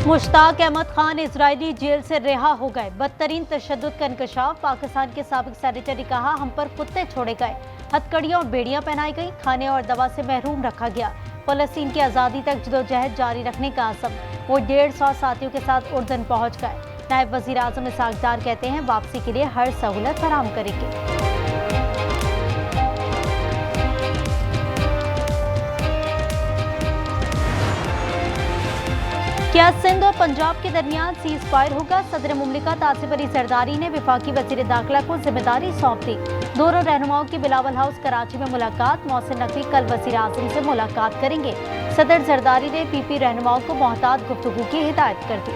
Mushtaq Ahmad Khan Israeli jail से रिहा हो गए। बदतरीन तशद्दुद का इंकशाफ। पाकिस्तान के साबिक सेनेटर ने कहा, हम पर कुत्ते छोड़े गए, हथकड़ियां और बेड़ियां पहनाई गई, खाने और दवा से महरूम रखा गया। फलस्तीन की आज़ादी तक जदोजहद जारी रखने का आज़म। वो 150 साथियों के साथ उर्दन पहुंच गए। नायब वज़ीर आज़म इसहाक डार कहते हैं, वापसी के लिए हर सहूलत फराहम करेंगे। क्या सिंध और पंजाब के दरमियान सीज फायर होगा? सदर मुमलिकत आसिफ अली जरदारी ने वफाकी वज़ीर दाखिला को जिम्मेदारी सौंप दी। दोनों रहनुमाओं की बिलावल हाउस कराची में मुलाकात। मोहसिन नकवी कल वज़ीर आज़म से मुलाकात करेंगे। सदर जरदारी ने पीपी रहनुमाओं को मोहतात गुफ्तगू की हिदायत कर दी।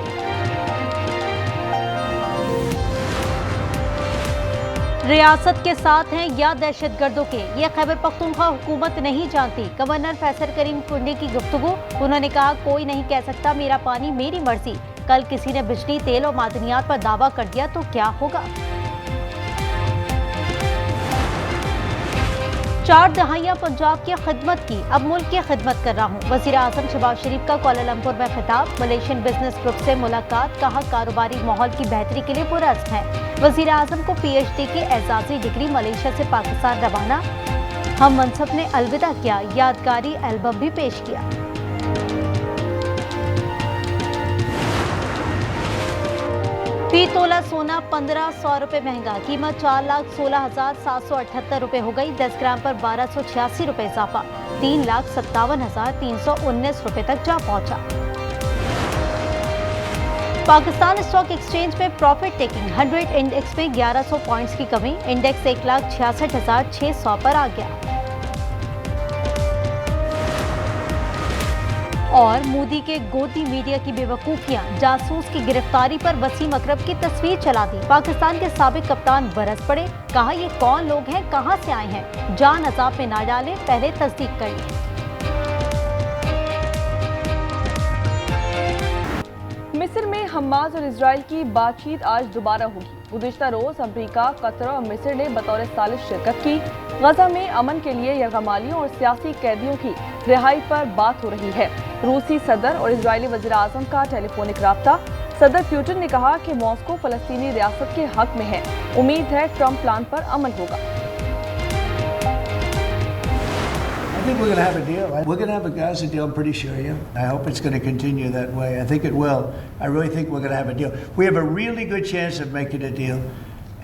रियासत के साथ हैं या दहशतगर्दों के, ये खैबर पख्तूनख्वा हुकूमत नहीं जानती। गवर्नर फैसल करीम कुंडी की गुफ्तगू। उन्होंने कहा, कोई नहीं कह सकता मेरा पानी मेरी मर्जी। कल किसी ने बिजली, तेल और मादनियात पर दावा कर दिया तो क्या होगा? 4 दहाइयां पंजाब की खिदमत की, अब मुल्क की खिदमत कर रहा हूँ। वज़ीर आज़म शहबाज शरीफ का कुआलालंपुर में खिताब। मलेशियन बिजनेस ग्रुप से मुलाकात। कहा, कारोबारी माहौल की बेहतरी के लिए पुरअज़्म है। वज़ीर आज़म को PhD की एजाज़ी डिग्री। मलेशिया से पाकिस्तान रवाना। हम मनसब ने अलविदा किया। यादगारी एल्बम भी पेश किया। फी तोला सोना 1500 रुपए महंगा। कीमत 4,16,778 रुपए हो गई। 10 ग्राम पर 1286 रुपए इजाफा। 3,57,319 रुपए तक जा पहुंचा। पाकिस्तान स्टॉक एक्सचेंज में प्रॉफिट टेकिंग। 100 इंडेक्स में 1100 पॉइंट्स की कमी। इंडेक्स 1,66,600 पर आ गया। और मोदी के गोदी मीडिया की बेवकूफियां। जासूस की गिरफ्तारी पर वसीम अकरम की तस्वीर चला दी। पाकिस्तान के साबिक कप्तान बरस पड़े। कहा, ये कौन लोग हैं, कहां से आए हैं? जान अजाब में ना डालें, पहले तस्दीक कर लें। मिस्र में हमास और इजराइल की बातचीत आज दोबारा होगी। गुज़िश्ता रोज अमरीका, कतर और मिस्र ने बतौर सालिस शिरकत की। गजा में अमन के लिए यरगमालियों और सियासी कैदियों की रिहाई पर बात हो रही है। रूसी सदर और इजरायली वज़ीर आज़म का टेलीफोनिक राब्ता। सदर पुतिन ने कहा कि मॉस्को फलस्तीनी रियासत के हक में है। उम्मीद है ट्रंप प्लान पर अमल होगा। I think we're going to have a deal. We're going to have a Gaza deal, I'm pretty sure, yeah. I hope it's going to continue that way. I think it will. I really think we're going to have a deal. We have a really good chance of making a deal,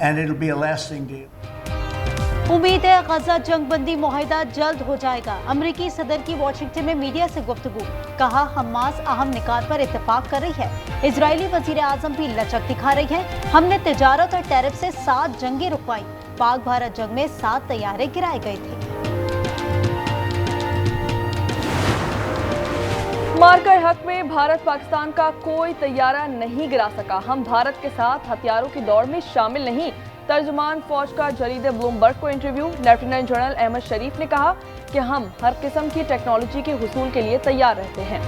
and it'll be a lasting deal. उम्मीद है गजा जंगबंदी मुआहिदा जल्द हो जाएगा। अमरीकी सदर की Washington में media से गुफ्तगू। कहा, हमास अहम निकात पर इत्तेफाक कर रही है। इजरायली वजीर आजम भी लचक दिखा रही है। हमने तिजारत और टैरिफ से 7 जंगें रुकवाई। पाक भारत जंग में 7 तैयारे गिराए गए थे। मार्का हक में भारत पाकिस्तान का कोई तैयारा नहीं गिरा सका। हम भारत के साथ हथियारों की दौड़ में शामिल नहीं। तर्जुमान फौज का जरीदे ब्लूमबर्ग को इंटरव्यू। लेफ्टिनेंट जनरल अहमद शरीफ ने कहा कि हम हर किस्म की टेक्नोलॉजी के हुसूल के लिए तैयार रहते हैं।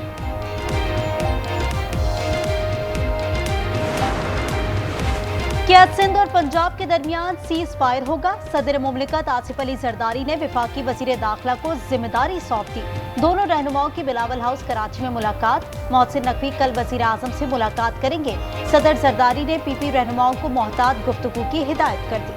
क्या सिंध और पंजाब के दरमियान सीज फायर होगा? सदर मुमलिकत आसिफ अली जरदारी ने वफाकी वज़ीर दाखिला को जिम्मेदारी सौंप दी। दोनों रहनुमाओं की बिलावल हाउस कराची में मुलाकात। मोहसिन नकवी कल वज़ीर आज़म से मुलाकात करेंगे। सदर जरदारी ने पीपी रहनुमाओं को मोहतात गुफ्तगू की हिदायत कर दी।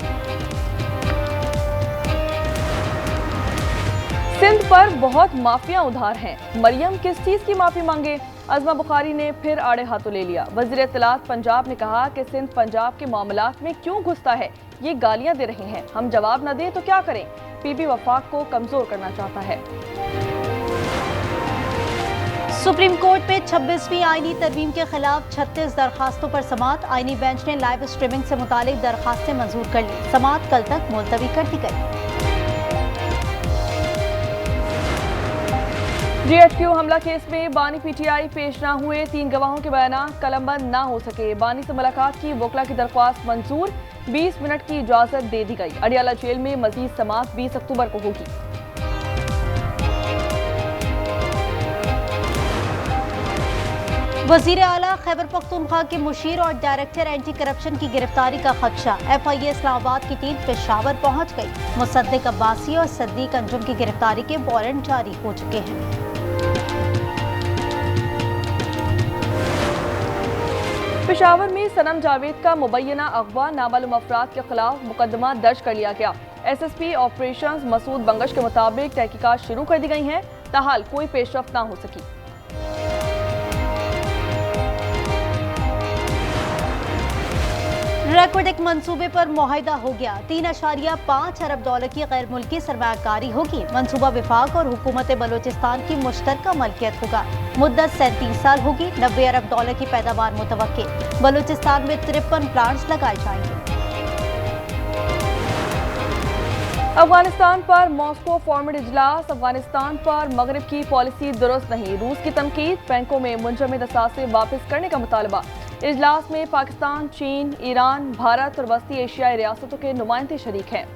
सिंध पर बहुत माफिया उधार हैं। मरियम किस चीज की माफी मांगे? अज़मा बुखारी ने फिर आड़े हाथों ले लिया। वज़ीर इत्तलात पंजाब ने कहा कि सिंध पंजाब के मामलात में क्यों घुसता है, ये गालियां दे रहे हैं। हम जवाब न दें तो क्या करें? पीपी वफाक को कमजोर करना चाहता है। सुप्रीम कोर्ट में 26वीं आईनी तरमीम के खिलाफ 36 दरखास्तों पर समाअत। आईनी बेंच ने लाइव स्ट्रीमिंग से मुतालिक दरखास्तें मंजूर कर ली। समाअत कल तक मुलतवी कर दी गई। GHQ हमला केस में बानी PTI पेश न हुए। 3 गवाहों के बयान कलमबंद न हो सके। बानी से मुलाकात की वकला की दरख्वास्त मंजूर। 20 मिनट की इजाजत दे दी गई। अडियाला जेल में मजीद समाअत 20 अक्टूबर को होगी। वजीर आला खैबर पख्तूनख्वा के मुशीर और डायरेक्टर एंटी करप्शन की गिरफ्तारी का खदशा। FIA इस्लामाबाद की टीम पेशावर पहुंच गई। मुसद्दिक अब्बासी और सद्दीक अंजुम की गिरफ्तारी के वारंट जारी हो चुके हैं। पेशावर में सनम जावेद का मुबैना अगवा नामालूम अफराद के खिलाफ मुकदमा दर्ज कर लिया गया। SSP ऑपरेशंस मसूद बंगश के मुताबिक तहकीकात शुरू कर दी गई हैं, ताहाल कोई पेशरफ्त ना हो सकी। रेकॉर्ड एक मंसूबे पर मुआहिदा हो गया। 3.5 अरब डॉलर की गैर मुल्की सरमायाकारी होगी। मंसूबा विफाक और हुकूमत बलोचिस्तान की मुश्तरका मलकियत होगा। मुद्दत 37 साल होगी। 90 अरब डॉलर की पैदावार मुतवक्के। बलोचिस्तान में 53 प्लांट्स लगाए जाएंगे। अफगानिस्तान पर मॉस्को फॉर्मेट इजलास। अफगानिस्तान पर मगरिब की पॉलिसी दुरुस्त नहीं, रूस की तनकीद। बैंकों में मुंजमद असासे वापस करने का मुतालबा। इजलास में पाकिस्तान, चीन, ईरान, भारत और वस्ती एशियाई रियासतों के नुमाइंदे शरीक हैं।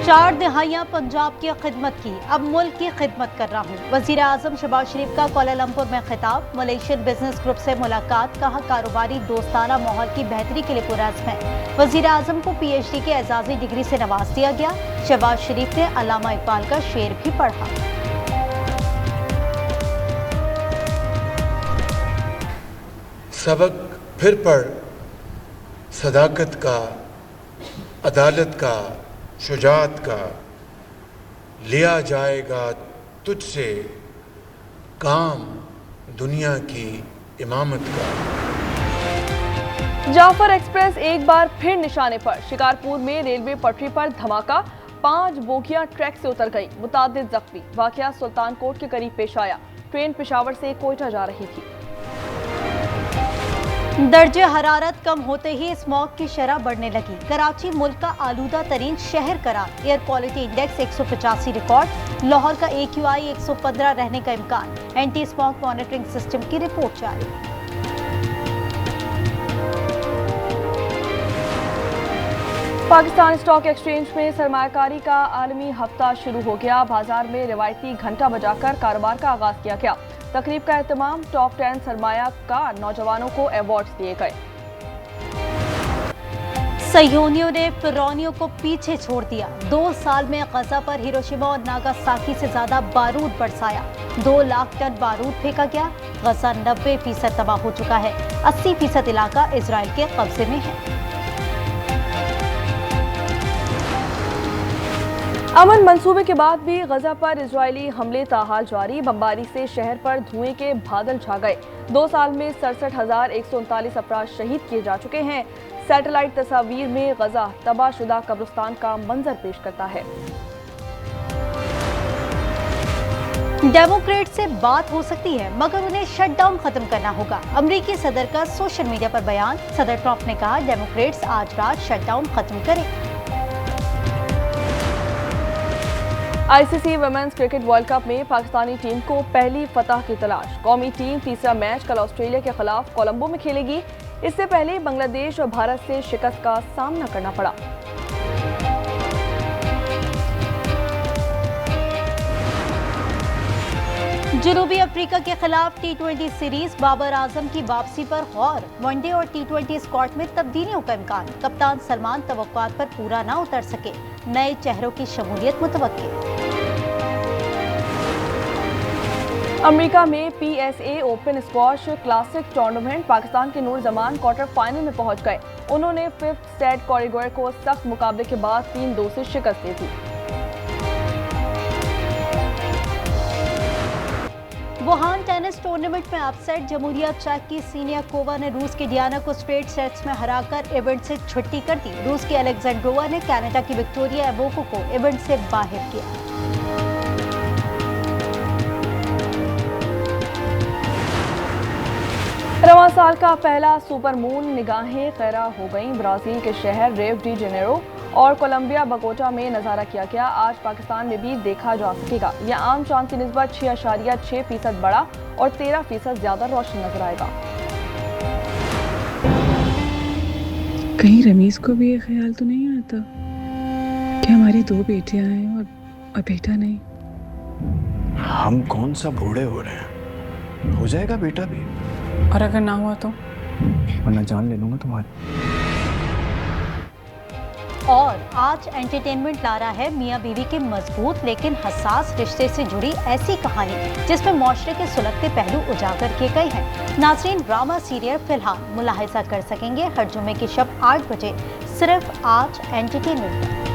चार दिहाइयां पंजाब की खिदमत की, अब मुल्क की खिदमत कर रहा हूँ। वजीर आजम शहबाज शरीफ का कोलालमपुर में खिताब। मलेशियन बिजनेस ग्रुप से मुलाकात, कहा कारोबारी दोस्ताना माहौल की बेहतरी के लिए पुरअज़्म है। वजीर आजम को PhD की एजाजी डिग्री से नवाज दिया गया। शहबाज शरीफ ने अल्लामा इकबाल का शेर भी पढ़ा। सबक फिर पढ़, सदाकत का, अदालत का, शुजाअत का, लिया जाएगा तुझसे काम दुनिया की इमामत का। जाफर एक्सप्रेस एक बार फिर निशाने पर। शिकारपुर में रेलवे पटरी पर धमाका, 5 बोगियां ट्रैक से उतर गई, मुतादिद जख्मी। वाकया सुल्तानकोट के करीब पेश आया। ट्रेन पेशावर से कोयटा जा रही थी। दर्जे हरारत कम होते ही स्मॉग की शरह बढ़ने लगी। कराची मुल्क का आलूदा तरीन शहर करार। Air quality index 185 record. Lahore का AQI 115 रहने का इम्कान। एंटी स्मॉग मॉनिटरिंग सिस्टम की रिपोर्ट जारी। पाकिस्तान स्टॉक एक्सचेंज में सरमायाकारी का आलमी हफ्ता शुरू हो गया। बाजार में रिवायती घंटा बजाकर कारोबार का आगाज किया गया। तकरीब का एहतमाम टॉप 10 सरमायाकार नौजवानों को अवार्ड्स दिए गए। सह्यूनियों ने फिरौनियों को पीछे छोड़ दिया। 2 साल में गजा पर हिरोशिमा और नागासाकी से ज्यादा बारूद बरसाया। 2 लाख टन बारूद फेंका गया। गजा 90% तबाह हो चुका है। 80% इलाका इजराइल के कब्जे में है। अमन मंसूबे के बाद भी गजा पर इजरायली हमले ताहाल जारी। बमबारी से शहर पर धुएं के बादल छा गए। 2 साल में 67,139 अफराद शहीद किए जा चुके हैं। सैटेलाइट तस्वीर में गजा तबाहशुदा कब्रिस्तान का मंजर पेश करता है। डेमोक्रेट से बात हो सकती है, मगर उन्हें शटडाउन खत्म करना होगा। अमेरिकी सदर का सोशल मीडिया पर बयान। सदर ट्रंप ने कहा डेमोक्रेट्स आज रात शटडाउन खत्म करें। ICC women's cricket world cup में पाकिस्तानी टीम को पहली फतह की तलाश। कौमी टीम तीसरा मैच कल ऑस्ट्रेलिया के खिलाफ कोलंबो में खेलेगी। इससे पहले बांग्लादेश और भारत से शिकस्त का सामना करना पड़ा। जनूबी अफ्रीका के खिलाफ T20 सीरीज। बाबर आजम की वापसी पर गौर। वनडे और T20 स्क्वाड में तब्दीलियों का इम्कान। कप्तान सलमान तवक्कुआत पर पूरा ना उतर सके। नए चेहरों की शमूलियत मुतवक्के। अमेरिका में PSA open squash classic tournament. Pakistan के नूर जमान क्वार्टर फाइनल में पहुंच गए। उन्होंने 5th सेट कॉरिगोर को सख्त मुकाबले के बाद 3-2 से शिकस्त दी थी। वुहान टेनिस टूर्नामेंट में अपसेट। जमहूरिया चेक की सीनियाकोवा ने रूस की डियाना को स्ट्रेट सेट्स में हराकर इवेंट से छुट्टी कर दी। रूस की अलेक्जेंड्रोवा ने कनाडा की विक्टोरिया एबोको को इवेंट से बाहर किया। रवां साल का पहला सुपर मून निगाहें खैरा हो गईं। ब्राजील के शहर रियो डी जेनेरो और कोलंबिया बगोटा में नजारा किया गया। आज पाकिस्तान में भी देखा जा सकेगा। यह आम चांद की निस्बत 6.6% बढ़ा और 13% ज्यादा रोशन नजर आएगा। कहीं रमीज को भी ये ख्याल तो नहीं आता कि हमारी 2 बेटियां हैं और बेटा नहीं। हम कौन सा बूढ़े हो रहे हैं, हो जाएगा बेटा भी। और अगर ना हुआ तो वरना जान ले लूंगा तुम्हारी। और आज एंटरटेनमेंट ला रहा है मियां बीवी के मजबूत लेकिन हसास रिश्ते से जुड़ी ऐसी कहानी जिसमें माशरे के सुलगते पहलू उजागर किए गए हैं। नाज़रीन, ड्रामा सीरियल फिलहाल मुलाहिजा कर सकेंगे हर जुमे की शब 8 बजे सिर्फ आज एंटरटेनमेंट पर।